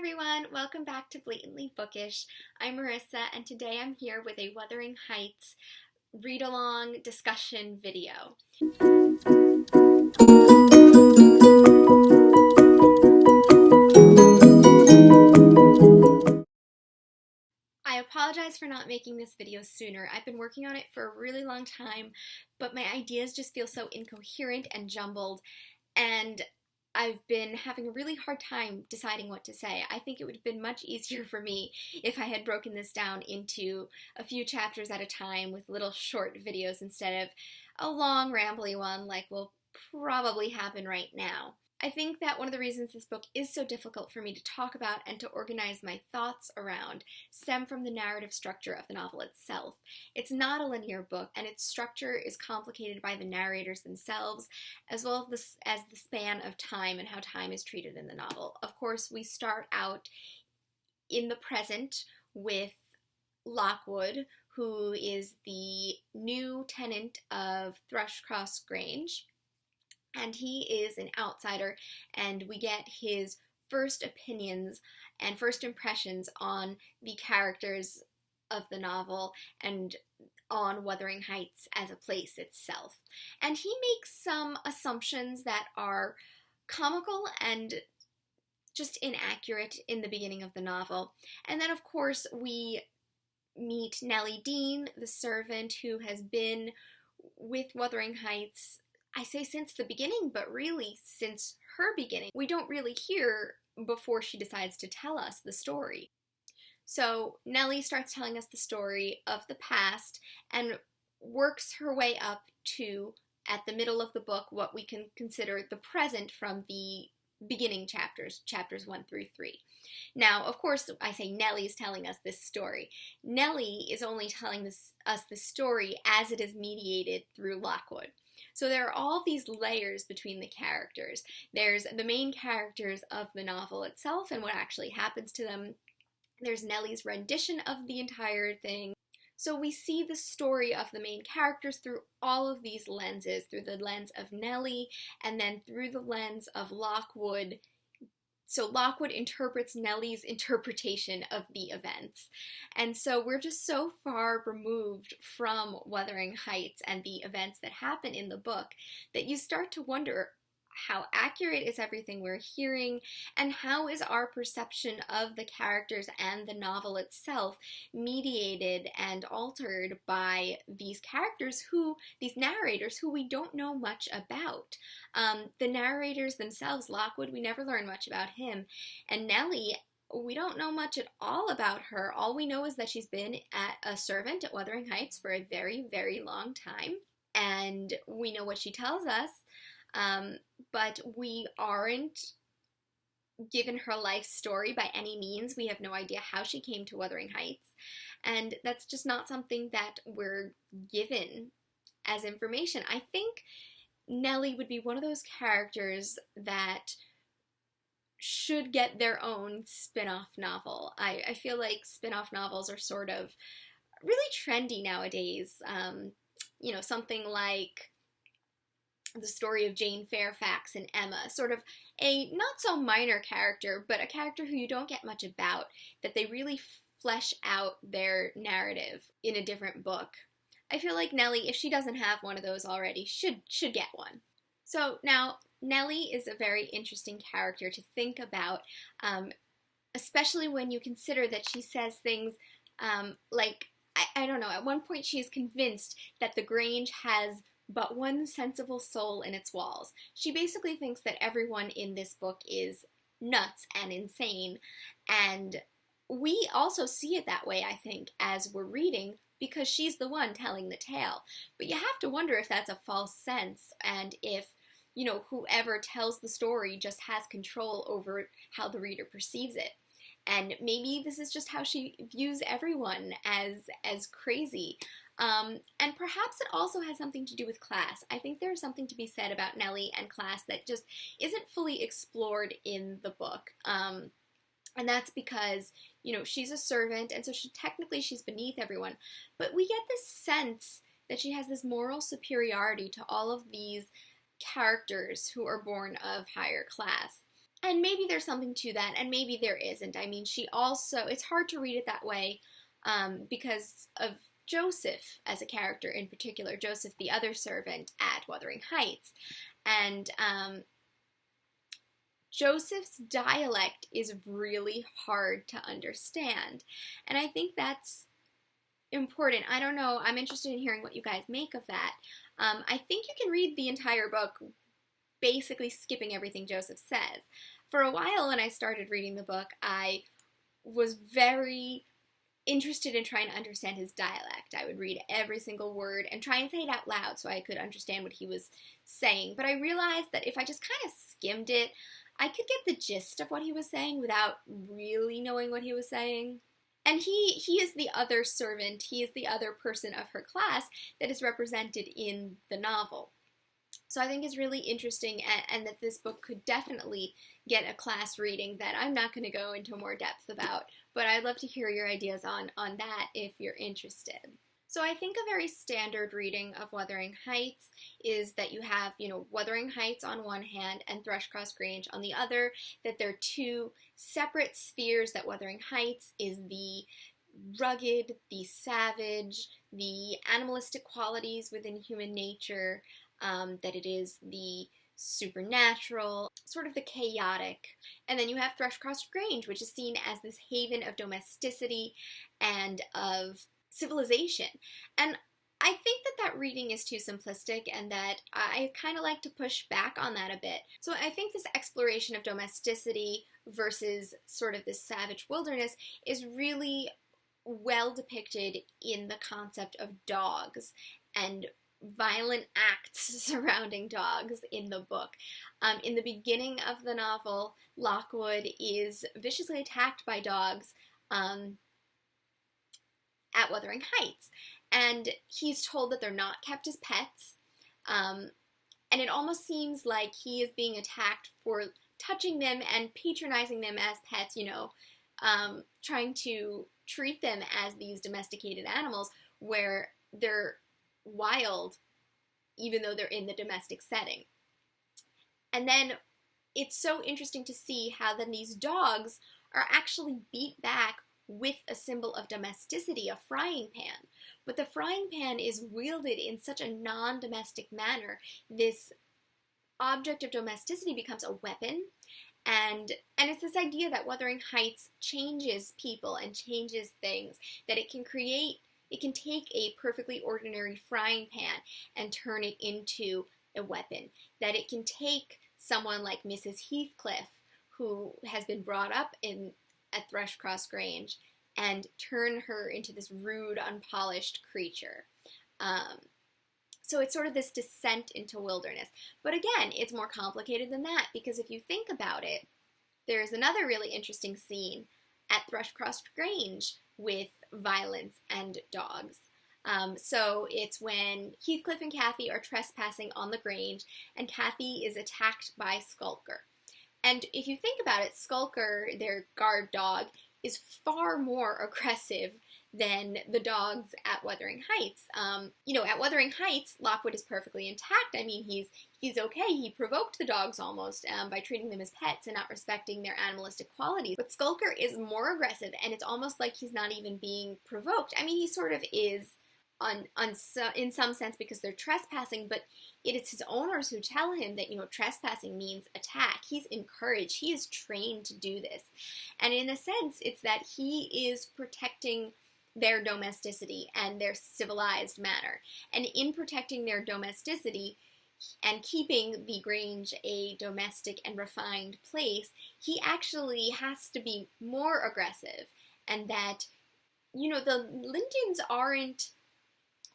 everyone, welcome back to Blatantly Bookish. I'm Marissa and today I'm here with a Wuthering Heights read-along discussion video. I apologize for not making this video sooner. I've been working on it for a really long time, but my ideas just feel so incoherent and jumbled, and I've been having a really hard time deciding what to say. I think it would have been much easier for me if I had broken this down into a few chapters at a time with little short videos instead of a long rambly one like will probably happen right now. I think that one of the reasons this book is so difficult for me to talk about and to organize my thoughts around stem from the narrative structure of the novel itself. It's not a linear book, and its structure is complicated by the narrators themselves, as well as the span of time and how time is treated in the novel. Of course, we start out in the present with Lockwood, who is the new tenant of Thrushcross Grange. And he is an outsider, and we get his first opinions and first impressions on the characters of the novel and on Wuthering Heights as a place itself. And he makes some assumptions that are comical and just inaccurate in the beginning of the novel. And then, of course, we meet Nellie Dean, the servant who has been with Wuthering Heights, I say since the beginning, but really since her beginning. We don't really hear before she decides to tell us the story. So Nellie starts telling us the story of the past and works her way up to, at the middle of the book, what we can consider the present from the beginning chapters 1 through 3. Now, of course, I say Nellie's telling us this story. Nellie is only telling us the story as it is mediated through Lockwood. So there are all these layers between the characters. There's the main characters of the novel itself and what actually happens to them. There's Nellie's rendition of the entire thing. So we see the story of the main characters through all of these lenses, through the lens of Nellie and then through the lens of Lockwood. So Lockwood interprets Nellie's interpretation of the events. And so we're just so far removed from Wuthering Heights and the events that happen in the book that you start to wonder, how accurate is everything we're hearing, and how is our perception of the characters and the novel itself mediated and altered by these characters these narrators who we don't know much about. The narrators themselves, Lockwood, we never learn much about him, and Nellie, we don't know much at all about her. All we know is that she's been a servant at Wuthering Heights for a very, very long time, and we know what she tells us. But we aren't given her life story by any means. We have no idea how she came to Wuthering Heights, and that's just not something that we're given as information. I think Nellie would be one of those characters that should get their own spin-off novel. I feel like spin-off novels are sort of really trendy nowadays. Something like the story of Jane Fairfax and Emma, sort of a not so minor character, but a character who you don't get much about, that they really flesh out their narrative in a different book. I feel like Nellie, if she doesn't have one of those already, should get one. So now, Nellie is a very interesting character to think about, especially when you consider that she says things like, I don't know, at one point she is convinced that the Grange has but one sensible soul in its walls. She basically thinks that everyone in this book is nuts and insane, and we also see it that way, I think, as we're reading, because she's the one telling the tale. But you have to wonder if that's a false sense, and if, whoever tells the story just has control over how the reader perceives it. And maybe this is just how she views everyone, as crazy. And perhaps it also has something to do with class. I think there's something to be said about Nellie and class that just isn't fully explored in the book. And that's because, she's a servant, and so she's beneath everyone. But we get this sense that she has this moral superiority to all of these characters who are born of higher class. And maybe there's something to that, and maybe there isn't. I mean, she also, it's hard to read it that way because of Joseph as a character in particular, Joseph, the other servant at Wuthering Heights. And Joseph's dialect is really hard to understand. And I think that's important. I don't know. I'm interested in hearing what you guys make of that. I think you can read the entire book basically skipping everything Joseph says. For a while when I started reading the book, I was very interested in trying to understand his dialect. I would read every single word and try and say it out loud so I could understand what he was saying. But I realized that if I just kind of skimmed it, I could get the gist of what he was saying without really knowing what he was saying. And he is the other servant, he is the other person of her class that is represented in the novel. So I think it's really interesting, and that this book could definitely get a class reading that I'm not going to go into more depth about, but I'd love to hear your ideas on that if you're interested. So I think a very standard reading of Wuthering Heights is that you have, Wuthering Heights on one hand and Thrushcross Grange on the other, that they're two separate spheres, that Wuthering Heights is the rugged, the savage, the animalistic qualities within human nature, that it is the supernatural, sort of the chaotic. And then you have Thrushcross Grange, which is seen as this haven of domesticity and of civilization. And I think that reading is too simplistic, and that I kind of like to push back on that a bit. So I think this exploration of domesticity versus sort of this savage wilderness is really well depicted in the concept of dogs and violent acts surrounding dogs in the book. In the beginning of the novel, Lockwood is viciously attacked by dogs at Wuthering Heights, and he's told that they're not kept as pets, and it almost seems like he is being attacked for touching them and patronizing them as pets, trying to treat them as these domesticated animals where they're wild even though they're in the domestic setting. And then it's so interesting to see how then these dogs are actually beat back with a symbol of domesticity, a frying pan. But the frying pan is wielded in such a non-domestic manner. This object of domesticity becomes a weapon, and it's this idea that Wuthering Heights changes people and changes things, that it can take a perfectly ordinary frying pan and turn it into a weapon, that it can take someone like Mrs. Heathcliff, who has been brought up at Thrushcross Grange, and turn her into this rude, unpolished creature. So it's sort of this descent into wilderness. But again, it's more complicated than that, because if you think about it, there's another really interesting scene at Thrushcross Grange with violence and dogs. So it's when Heathcliff and Cathy are trespassing on the Grange, and Cathy is attacked by Skulker. And if you think about it, Skulker, their guard dog, is far more aggressive than the dogs at Wuthering Heights. At Wuthering Heights, Lockwood is perfectly intact. I mean, he's okay. He provoked the dogs almost by treating them as pets and not respecting their animalistic qualities. But Skulker is more aggressive, and it's almost like he's not even being provoked. I mean, he sort of is in some sense because they're trespassing, but it is his owners who tell him that, trespassing means attack. He's encouraged. He is trained to do this. And in a sense, it's that he is protecting their domesticity and their civilized manner. And in protecting their domesticity and keeping the Grange a domestic and refined place, he actually has to be more aggressive. And that, the Lintons aren't,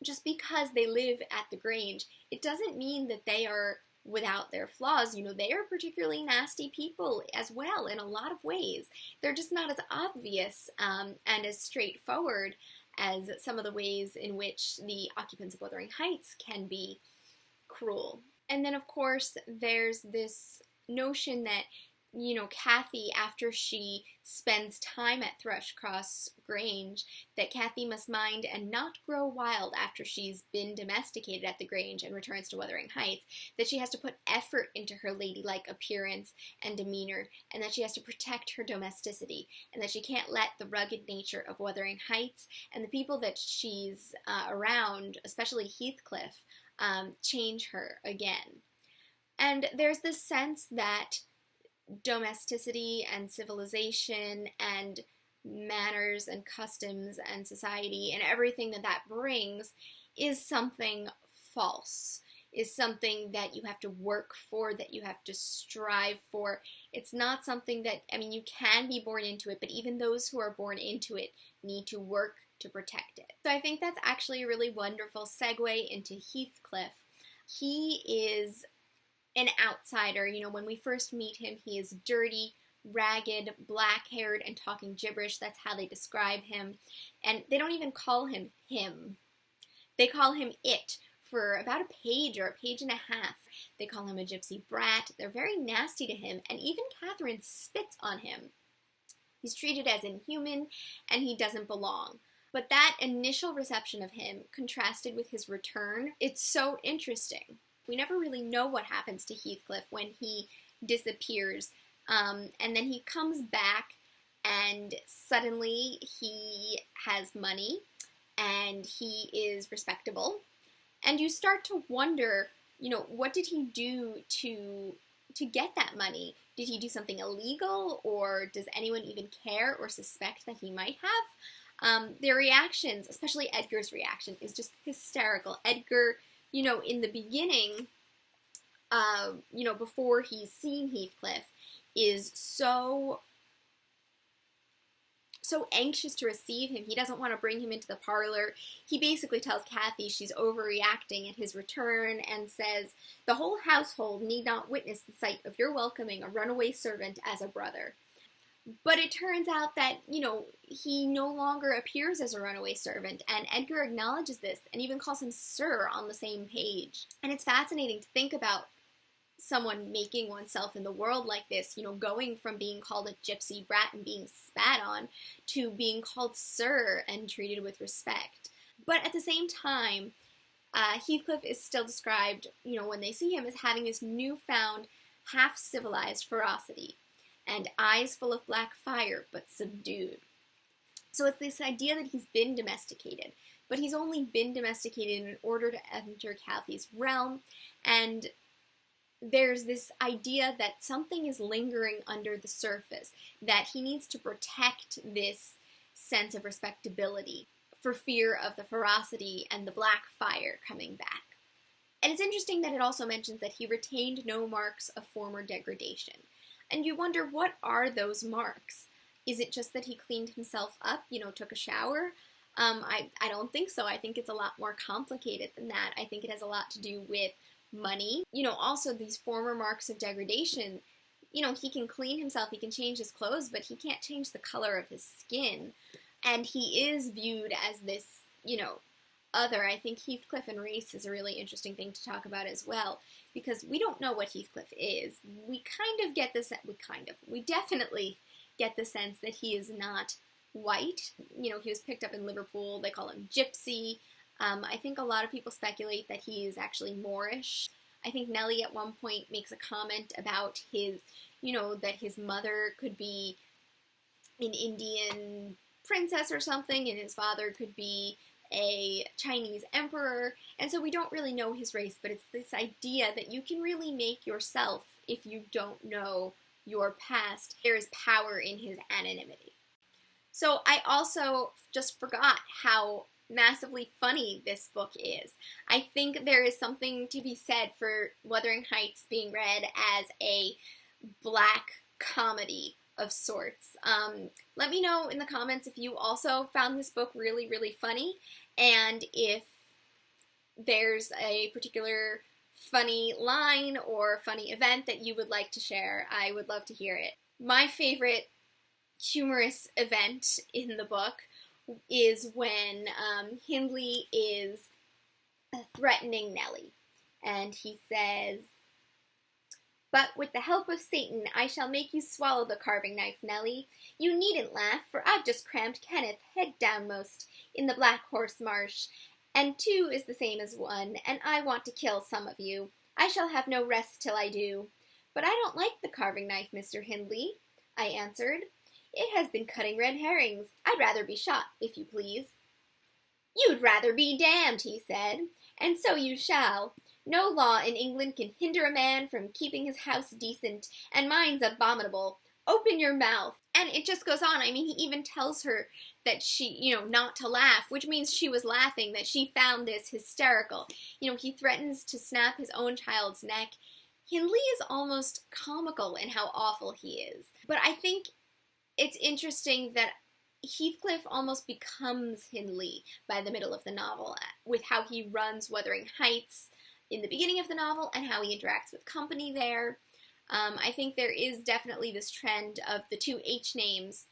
just because they live at the Grange, it doesn't mean that they are without their flaws. They are particularly nasty people as well in a lot of ways. They're just not as obvious and as straightforward as some of the ways in which the occupants of Wuthering Heights can be cruel. And then, of course, there's this notion that Cathy, after she spends time at Thrushcross Grange, that Cathy must mind and not grow wild after she's been domesticated at the Grange and returns to Wuthering Heights, that she has to put effort into her ladylike appearance and demeanor, and that she has to protect her domesticity, and that she can't let the rugged nature of Wuthering Heights and the people that she's around, especially Heathcliff, change her again. And there's this sense that domesticity and civilization and manners and customs and society and everything that brings is something false, is something that you have to work for, that you have to strive for. It's not something that, you can be born into it, but even those who are born into it need to work to protect it. So I think that's actually a really wonderful segue into Heathcliff. He is an outsider. When we first meet him, he is dirty, ragged, black-haired, and talking gibberish. That's how they describe him. And they don't even call him him. They call him it for about a page or a page and a half. They call him a gypsy brat. They're very nasty to him, and even Catherine spits on him. He's treated as inhuman, and he doesn't belong. But that initial reception of him, contrasted with his return, it's so interesting. We never really know what happens to Heathcliff when he disappears. And then he comes back and suddenly he has money and he is respectable. And you start to wonder, what did he do to get that money? Did he do something illegal, or does anyone even care or suspect that he might have? Their reactions, especially Edgar's reaction, is just hysterical. Edgar, in the beginning, before he's seen Heathcliff, is so anxious to receive him. He doesn't want to bring him into the parlor. He basically tells Cathy she's overreacting at his return and says, "The whole household need not witness the sight of your welcoming a runaway servant as a brother." But it turns out that, he no longer appears as a runaway servant, and Edgar acknowledges this and even calls him sir on the same page. And it's fascinating to think about someone making oneself in the world like this, going from being called a gypsy brat and being spat on to being called sir and treated with respect. But at the same time, Heathcliff is still described, when they see him, as having this newfound half-civilized ferocity and eyes full of black fire, but subdued. So it's this idea that he's been domesticated, but he's only been domesticated in order to enter Cathy's realm, and there's this idea that something is lingering under the surface, that he needs to protect this sense of respectability for fear of the ferocity and the black fire coming back. And it's interesting that it also mentions that he retained no marks of former degradation. And you wonder, what are those marks? Is it just that he cleaned himself up, took a shower? I don't think so. I think it's a lot more complicated than that. I think it has a lot to do with money. Also these former marks of degradation. He can clean himself, he can change his clothes, but he can't change the color of his skin. And he is viewed as this, other. I think Heathcliff and race is a really interesting thing to talk about as well, because we don't know what Heathcliff is. We definitely get the sense that he is not white. He was picked up in Liverpool. They call him Gypsy. I think a lot of people speculate that he is actually Moorish. I think Nellie at one point makes a comment about his, that his mother could be an Indian princess or something, and his father could be a Chinese emperor, and so we don't really know his race, but it's this idea that you can really make yourself if you don't know your past. There is power in his anonymity. So I also just forgot how massively funny this book is. I think there is something to be said for Wuthering Heights being read as a black comedy of sorts. Let me know in the comments if you also found this book really, really funny, and if there's a particular funny line or funny event that you would like to share. I would love to hear it. My favorite humorous event in the book is when Hindley is threatening Nellie, and he says, But with the help of Satan, I shall make you swallow the carving knife, Nellie. You needn't laugh, for I've just crammed Kenneth head downmost in the Black Horse Marsh, and 2 is the same as 1, and I want to kill some of you. I shall have no rest till I do. But I don't like the carving knife, Mr. Hindley, I answered. It has been cutting red herrings. I'd rather be shot, if you please. You'd rather be damned, he said, and so you shall. No law in England can hinder a man from keeping his house decent, and mine's abominable. Open your mouth. And it just goes on. I mean, he even tells her that she, not to laugh, which means she was laughing, that she found this hysterical. He threatens to snap his own child's neck. Hindley is almost comical in how awful he is. But I think it's interesting that Heathcliff almost becomes Hindley by the middle of the novel, with how he runs Wuthering Heights in the beginning of the novel and how he interacts with company there. I think there is definitely this trend of the 2 H names,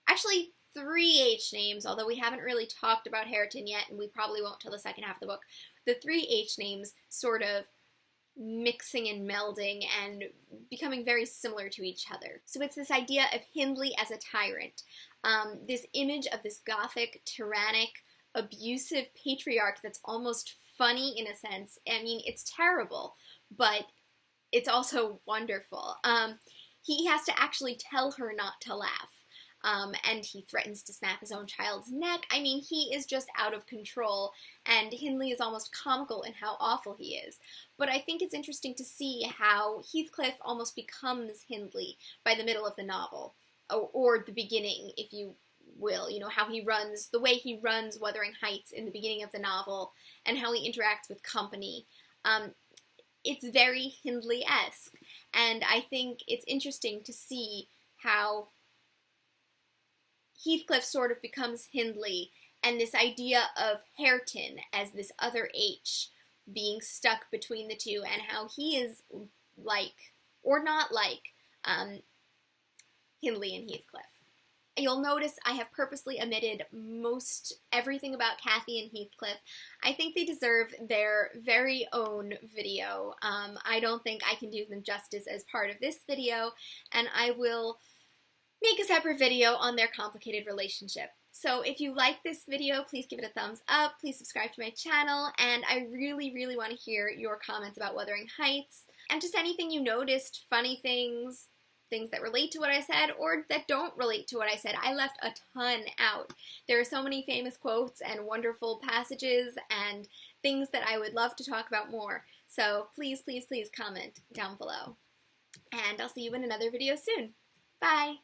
actually 3 H names, although we haven't really talked about Hareton yet, and we probably won't till the second half of the book. The 3 H names sort of mixing and melding and becoming very similar to each other. So it's this idea of Hindley as a tyrant, this image of this gothic, tyrannic, abusive patriarch that's almost funny in a sense. I mean, it's terrible, but it's also wonderful. He has to actually tell her not to laugh, and he threatens to snap his own child's neck. I mean, he is just out of control, and Hindley is almost comical in how awful he is. But I think it's interesting to see how Heathcliff almost becomes Hindley by the middle of the novel, or the beginning, if you will, how he runs, the way he runs Wuthering Heights in the beginning of the novel, and how he interacts with company. It's very Hindley-esque, and I think it's interesting to see how Heathcliff sort of becomes Hindley, and this idea of Hareton as this other H being stuck between the 2, and how he is like, or not like, Hindley and Heathcliff. You'll notice I have purposely omitted most everything about Cathy and Heathcliff. I think they deserve their very own video. I don't think I can do them justice as part of this video, and I will make a separate video on their complicated relationship. So if you like this video, please give it a thumbs up, please subscribe to my channel, and I really, really want to hear your comments about Wuthering Heights, and just anything you noticed, funny things, things that relate to what I said or that don't relate to what I said. I left a ton out. There are so many famous quotes and wonderful passages and things that I would love to talk about more. So please, please, please comment down below. And I'll see you in another video soon. Bye!